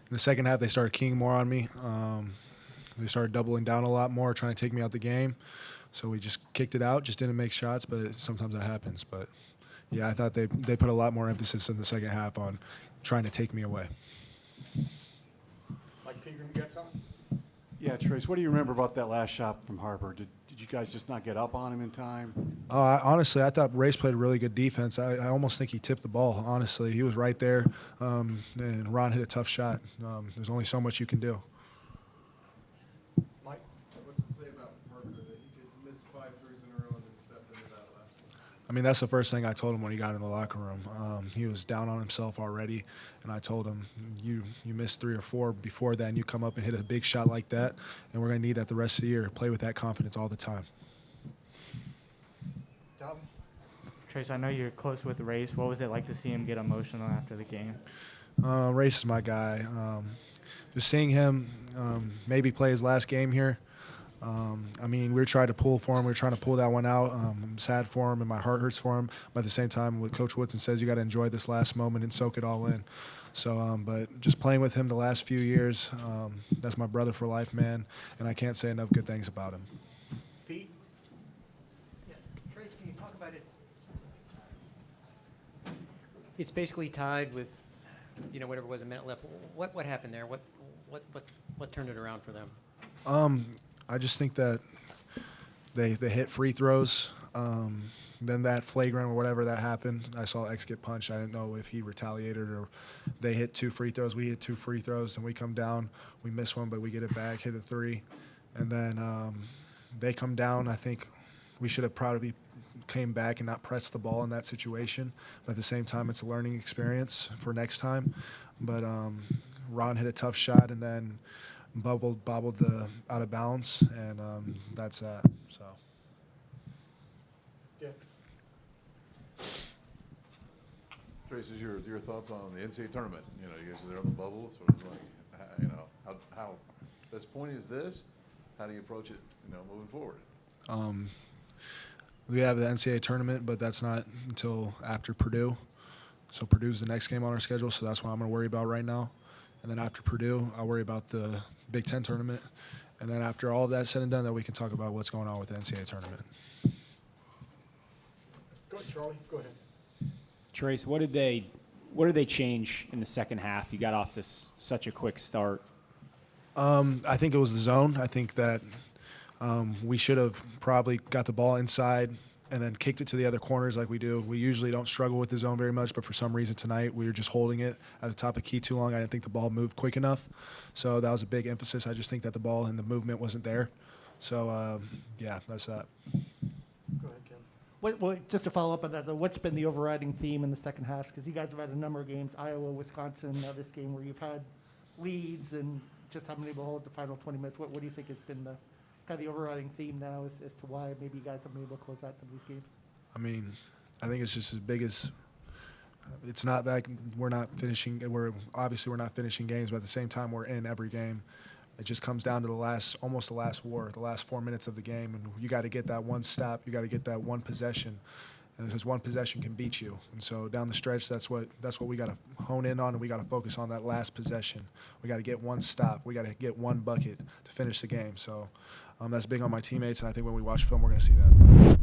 In the second half, they started keying more on me. They started doubling down a lot more, trying to take me out the game. So we just kicked it out, just didn't make shots, but sometimes that happens. But, yeah, I thought they put a lot more emphasis in the second half on trying to take me away. Mike Pegram, you got something? Yeah, Trayce, what do you remember about that last shot from Harper? Did you guys just not get up on him in time? Honestly, I thought Race played really good defense. I almost think he tipped the ball, honestly. He was right there, and Ron hit a tough shot. There's only so much you can do. Mike? What's it say about Parker that he could miss 5 threes in a row and then step into that last one? I mean, that's the first thing I told him when he got in the locker room. He was down on himself already, and I told him, you missed 3 or 4 before that, and you come up and hit a big shot like that, and we're going to need that the rest of the year. Play with that confidence all the time. Tom? Trayce, I know you're close with Race. What was it like to see him get emotional after the game? Race is my guy. Just seeing him maybe play his last game here. I mean, we were trying to pull for him. We were trying to pull that one out. I'm sad for him, and my heart hurts for him. But at the same time, what Coach Woodson says, you got to enjoy this last moment and soak it all in. So, but just playing with him the last few years, that's my brother for life, man, and I can't say enough good things about him. Pete? Yeah, Trayce, can you talk about it? It's basically tied with, whatever it was, a minute left. What happened there? What turned it around for them? I just think that they hit free throws. Then that flagrant or whatever that happened, I saw X get punched. I didn't know if he retaliated or they hit 2 free throws. We hit 2 free throws, and we come down. We miss one, but we get it back, hit a 3. And then they come down. I think we should have probably came back and not pressed the ball in that situation. But at the same time, it's a learning experience for next time. But Ron hit a tough shot and then bobbled out of bounds, and that's that. So. Yeah. Trayce, your thoughts on the NCAA tournament? You guys are there on the bubble, sort of like, how as pointy as this, how do you approach it, moving forward? We have the NCAA tournament, but that's not until after Purdue. So Purdue's the next game on our schedule, so that's what I'm going to worry about right now. And then after Purdue, I'll worry about the Big Ten tournament. And then after all of that's said and done, then we can talk about what's going on with the NCAA tournament. Go ahead, Charlie. Go ahead. Trayce, what did they change in the second half? You got off this such a quick start. I think it was the zone. I think that we should have probably got the ball inside and then kicked it to the other corners like we do. We usually don't struggle with the zone very much, but for some reason tonight we were just holding it at the top of key too long. I didn't think the ball moved quick enough. So that was a big emphasis. I just think that the ball and the movement wasn't there. So, yeah, that's that. Go ahead, Kevin. Well, just to follow up on that, though, what's been the overriding theme in the second half? Because you guys have had a number of games, Iowa, Wisconsin, now this game, where you've had leads and just haven't been able to hold the final 20 minutes. What do you think has been the kind of the overriding theme now as to why maybe you guys haven't been able to close out some of these games? I mean, I think it's just as big as it's not that we're not finishing. We're not finishing games, but at the same time, we're in every game. It just comes down to the last 4 minutes of the game, and you got to get that one stop. You got to get that one possession, and because one possession can beat you. And so down the stretch, that's what we got to hone in on, and we got to focus on that last possession. We got to get one stop. We got to get one bucket to finish the game. So that's big on my teammates, and I think when we watch film, we're going to see that.